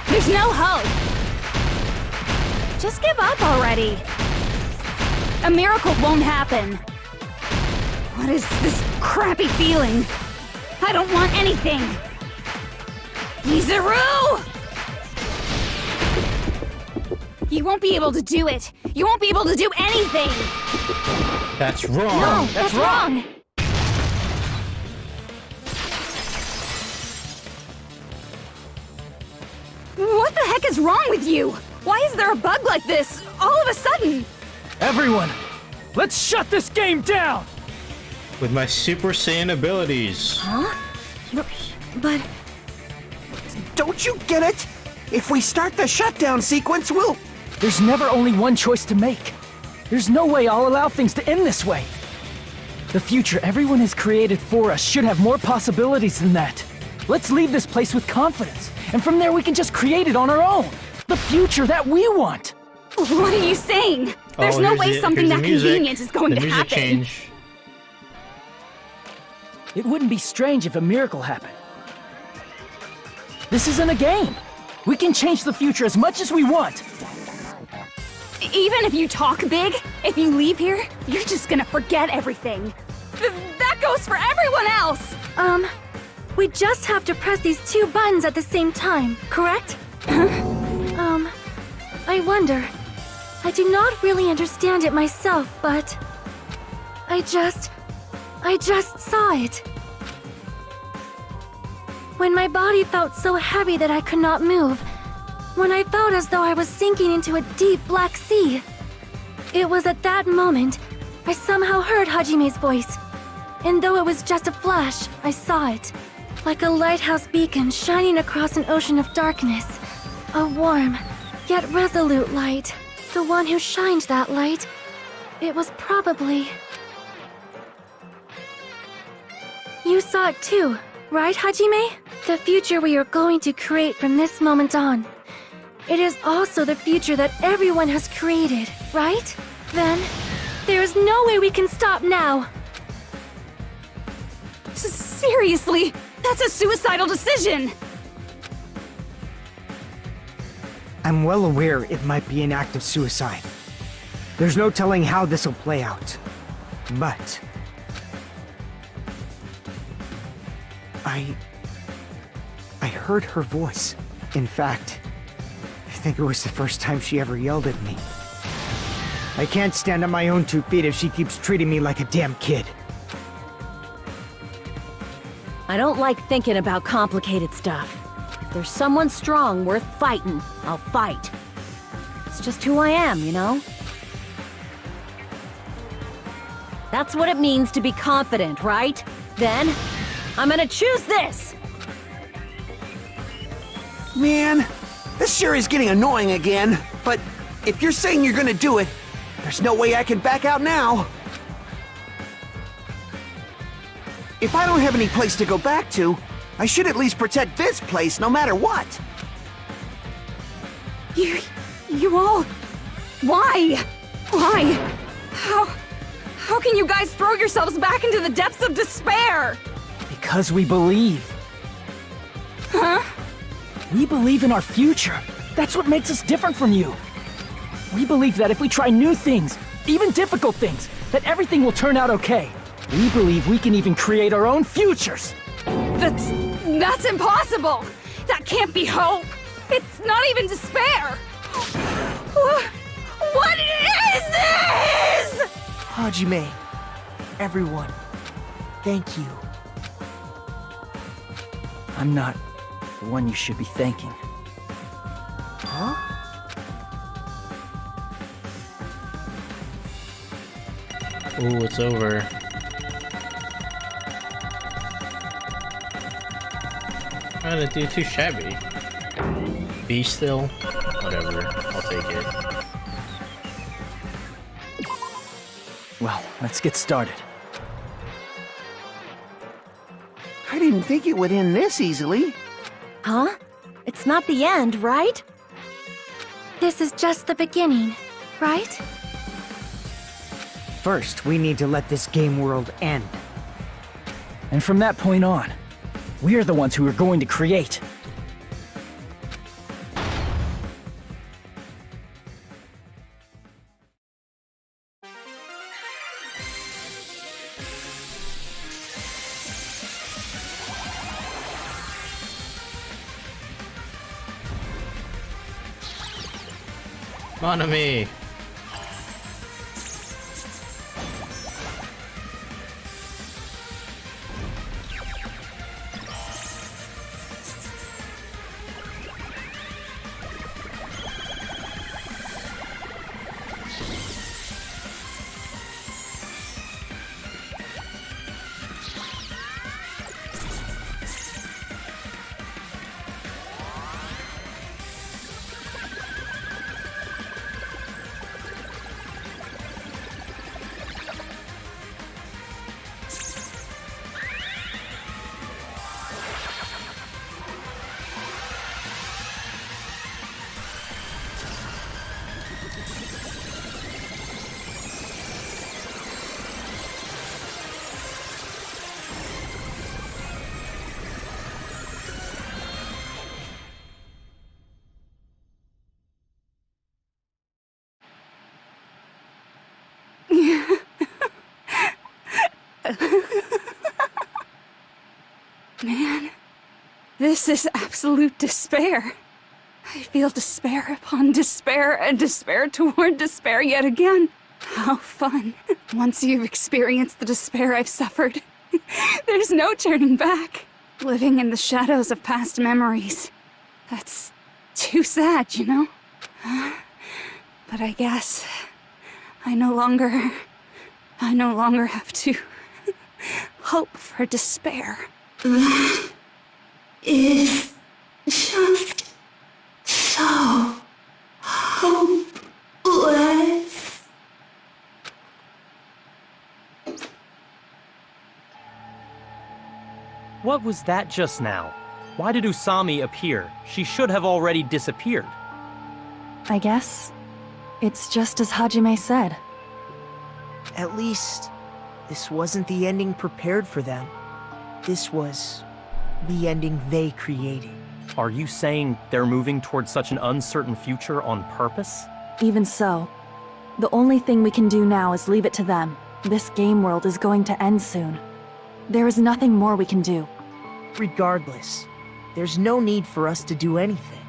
There's no hope. Just give up already. A miracle won't happen. What is this crappy feeling? I don't want anything. Izuru! You won't be able to do it. You won't be able to do anything. That's wrong. No, that's wrong. What the heck is wrong with you? Why is there a bug like this all of a sudden? Everyone, let's shut this game down! With my Super Saiyan abilities. Huh? But... Don't you get it? If we start the shutdown sequence, we'll... There's never only one choice to make. There's no way I'll allow things to end this way. The future everyone has created for us should have more possibilities than that. Let's leave this place with confidence, and from there we can just create it on our own. The future that we want. What are you saying? There's no way something that convenient is going to happen. Change. It wouldn't be strange if a miracle happened. This isn't a game. We can change the future as much as we want. Even if you talk big, if you leave here, you're just gonna forget everything. That goes for everyone else! We just have to press these two buttons at the same time, correct? I wonder. I do not really understand it myself, but... I just saw it. When my body felt so heavy that I could not move. When I felt as though I was sinking into a deep black sea. It was at that moment I somehow heard Hajime's voice. And though it was just a flash, I saw it. Like a lighthouse beacon shining across an ocean of darkness. A warm, yet resolute light. The one who shined that light. It was probably... You saw it too, right, Hajime? The future we are going to create from this moment on. It is also the future that everyone has created, right? Then, there is no way we can stop now. Seriously, that's a suicidal decision! I'm well aware it might be an act of suicide. There's no telling how this'll play out. But... I heard her voice. In fact, I think it was the first time she ever yelled at me. I can't stand on my own 2 feet if she keeps treating me like a damn kid. I don't like thinking about complicated stuff. If there's someone strong worth fighting, I'll fight. It's just who I am, you know? That's what it means to be confident, right? Then, I'm gonna choose this! Man, this sure is getting annoying again. But if you're saying you're gonna do it, there's no way I can back out now. If I don't have any place to go back to, I should at least protect this place no matter what. You all... Why? Why? How can you guys throw yourselves back into the depths of despair? Because we believe. Huh? We believe in our future. That's what makes us different from you. We believe that if we try new things, even difficult things, that everything will turn out okay. We believe we can even create our own futures. That's impossible! That can't be hope! It's not even despair! What is this?! Hajime, everyone, thank you. I'm not the one you should be thanking. Huh? Ooh, it's over. I didn't do too shabby. B still? Whatever, I'll take it. Well, let's get started. I didn't think it would end this easily. Huh? It's not the end, right? This is just the beginning, right? First, we need to let this game world end. And from that point on, we're the ones who are going to create. Mon ami! Man, this is absolute despair. I feel despair upon despair and despair toward despair yet again. How fun. Once you've experienced the despair I've suffered, there's no turning back. Living in the shadows of past memories. That's too sad, you know? But I guess I no longer have to hope for despair. That is just so hopeless. What was that just now? Why did Usami appear? She should have already disappeared. I guess it's just as Hajime said. At least, this wasn't the ending prepared for them. This was the ending they created. Are you saying they're moving towards such an uncertain future on purpose? Even so, the only thing we can do now is leave it to them. This game world is going to end soon. There is nothing more we can do. Regardless, there's no need for us to do anything.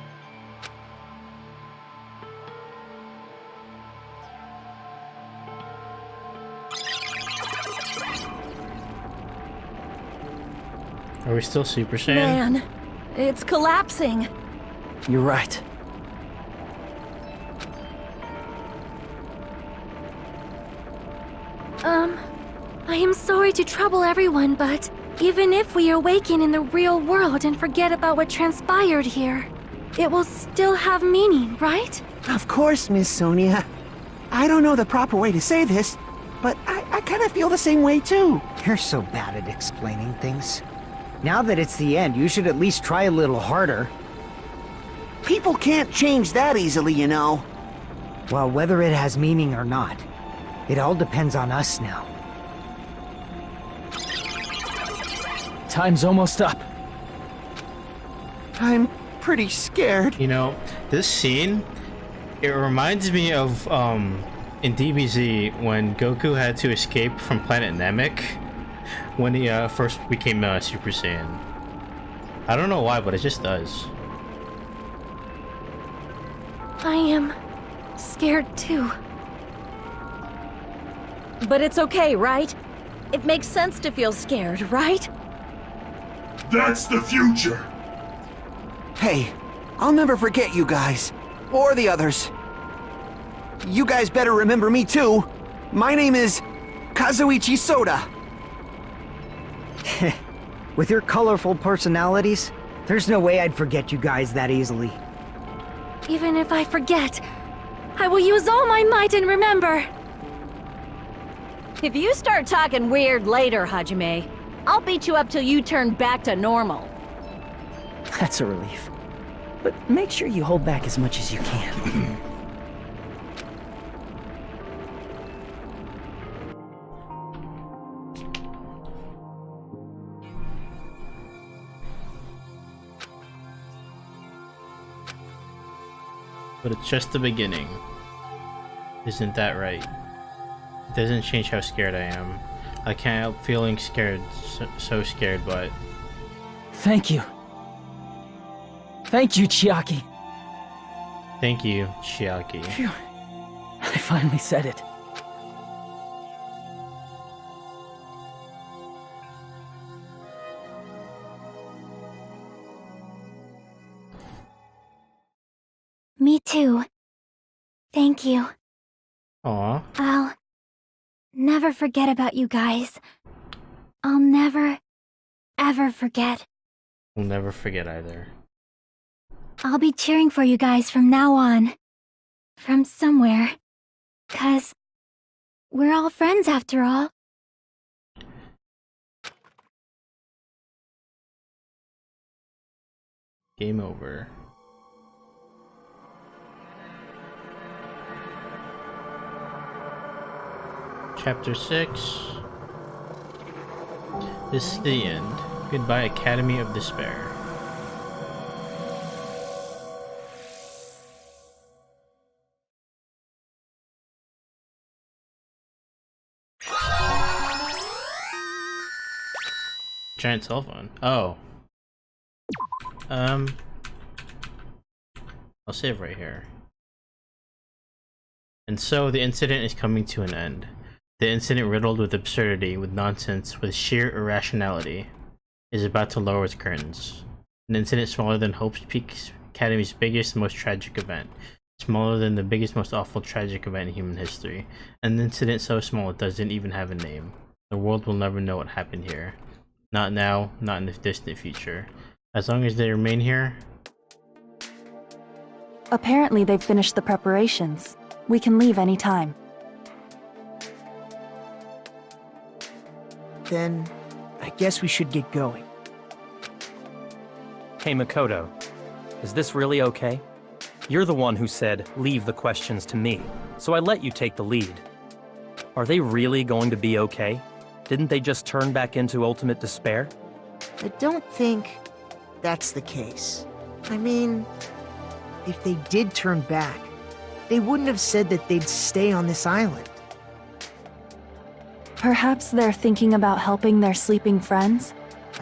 Are we still Super Saiyan? Man, it's collapsing. You're right. I am sorry to trouble everyone, but even if we awaken in the real world and forget about what transpired here, it will still have meaning, right? Of course, Miss Sonia. I don't know the proper way to say this, but I kind of feel the same way too. You're so bad at explaining things. Now that it's the end, you should at least try a little harder. People can't change that easily, you know. Well, whether it has meaning or not, it all depends on us now. Time's almost up. I'm pretty scared. You know, this scene, it reminds me of in DBZ when Goku had to escape from planet Namek when he first became Super Saiyan. I don't know why, but it just does. I am scared too. But it's okay, right? It makes sense to feel scared, right? That's the future! Hey, I'll never forget you guys. Or the others. You guys better remember me too. My name is Kazuichi Soda. With your colorful personalities, there's no way I'd forget you guys that easily. Even if I forget, I will use all my might and remember. If you start talking weird later, Hajime, I'll beat you up till you turn back to normal. That's a relief. But make sure you hold back as much as you can. But it's just the beginning. Isn't that right? It doesn't change how scared I am. I can't help feeling scared, so scared, but... Thank you. Thank you, Chiaki. Thank you, Chiaki. Phew. I finally said it. Me too. Thank you. Aw. I'll never forget about you guys. I'll never, ever forget. We'll never forget either. I'll be cheering for you guys from now on. From somewhere. 'Cause we're all friends after all. Game over. Chapter 6. This is the end. Goodbye, Academy of Despair. Giant cell phone. Oh. I'll save right here. And so the incident is coming to an end. The incident, riddled with absurdity, with nonsense, with sheer irrationality, is about to lower its curtains. An incident smaller than Hope's Peak Academy's biggest, most tragic event. Smaller than the biggest, most awful, tragic event in human history. An incident so small it doesn't even have a name. The world will never know what happened here. Not now, not in the distant future. As long as they remain here... Apparently they've finished the preparations. We can leave any time. Then, I guess we should get going. Hey Makoto, is this really okay? You're the one who said, leave the questions to me, so I let you take the lead. Are they really going to be okay? Didn't they just turn back into ultimate despair? I don't think that's the case. I mean, if they did turn back, they wouldn't have said that they'd stay on this island. Perhaps they're thinking about helping their sleeping friends?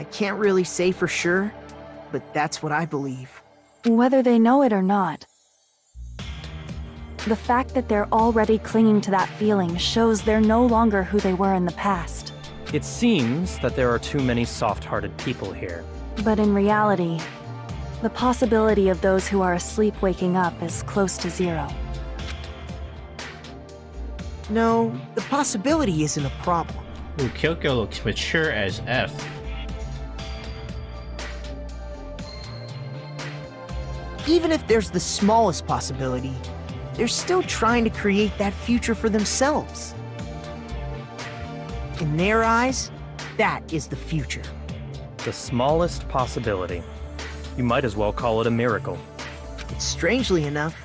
I can't really say for sure, but that's what I believe. Whether they know it or not, the fact that they're already clinging to that feeling shows they're no longer who they were in the past. It seems that there are too many soft-hearted people here. But in reality, the possibility of those who are asleep waking up is close to zero. No, the possibility isn't a problem. Ooh, Kyoko looks mature as F. Even if there's the smallest possibility, they're still trying to create that future for themselves. In their eyes, that is the future. The smallest possibility. You might as well call it a miracle. Strangely enough,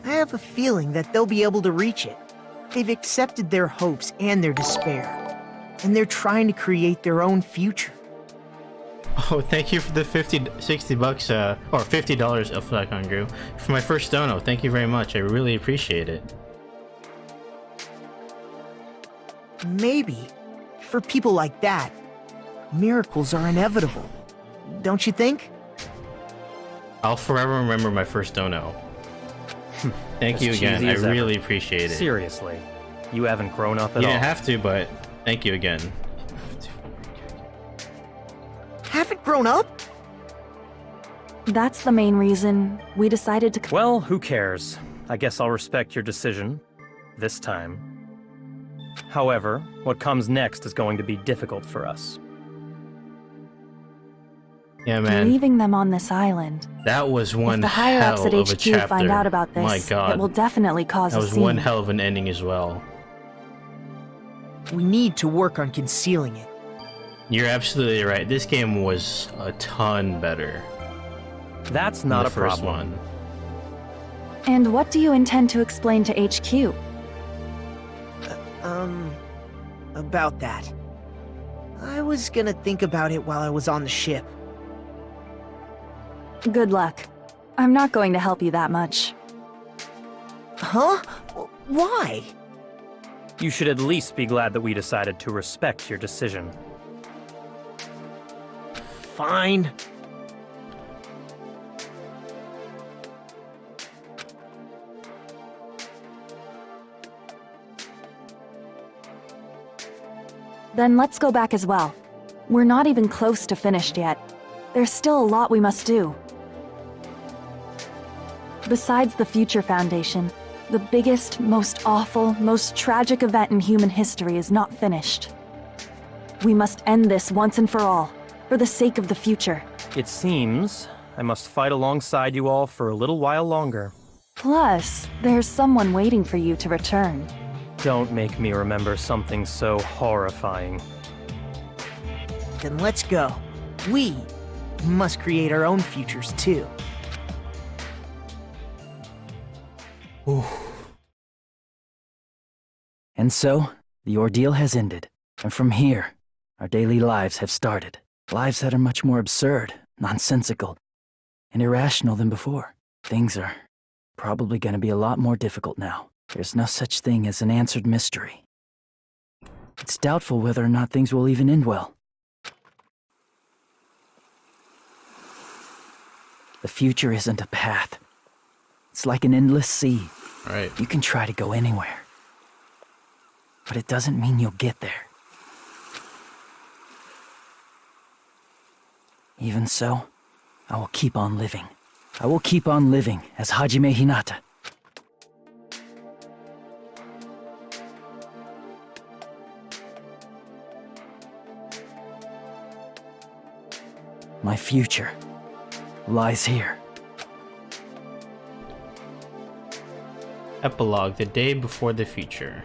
I have a feeling that they'll be able to reach it. They've accepted their hopes and their despair, and they're trying to create their own future. Oh, thank you for the 60 bucks, or $50 of Flaccon Grew. For my first dono, thank you very much. I really appreciate it. Maybe, for people like that, miracles are inevitable. Don't you think? I'll forever remember my first dono. Thank you again. I really appreciate it. Seriously, you haven't grown up at all. You didn't have to, but thank you again. Haven't grown up? That's the main reason we decided to... Well, who cares? I guess I'll respect your decision. This time. However, what comes next is going to be difficult for us. Yeah, man. Leaving them on this island. That was one if the higher hell ups at of a HQ chapter. find out about this, My God. it will definitely cause that a was scene. one hell of an ending as well. We need to work on concealing it. You're absolutely right. This game was a ton better. That's not a first problem. one. And what do you intend to explain to HQ? About that. I was gonna think about it while I was on the ship. Good luck. I'm not going to help you that much. Huh? Why? You should at least be glad that we decided to respect your decision. Fine. Then let's go back as well. We're not even close to finished yet. There's still a lot we must do. Besides the Future Foundation, the biggest, most awful, most tragic event in human history is not finished. We must end this once and for all, for the sake of the future. It seems I must fight alongside you all for a little while longer. Plus, there's someone waiting for you to return. Don't make me remember something so horrifying. Then let's go. We must create our own futures too. And so, the ordeal has ended. And from here, our daily lives have started. Lives that are much more absurd, nonsensical, and irrational than before. Things are probably going to be a lot more difficult now. There's no such thing as an answered mystery. It's doubtful whether or not things will even end well. The future isn't a path. It's like an endless sea. Right. You can try to go anywhere. But it doesn't mean you'll get there. Even so, I will keep on living. I will keep on living as Hajime Hinata. My future lies here. Epilogue, the day before the future.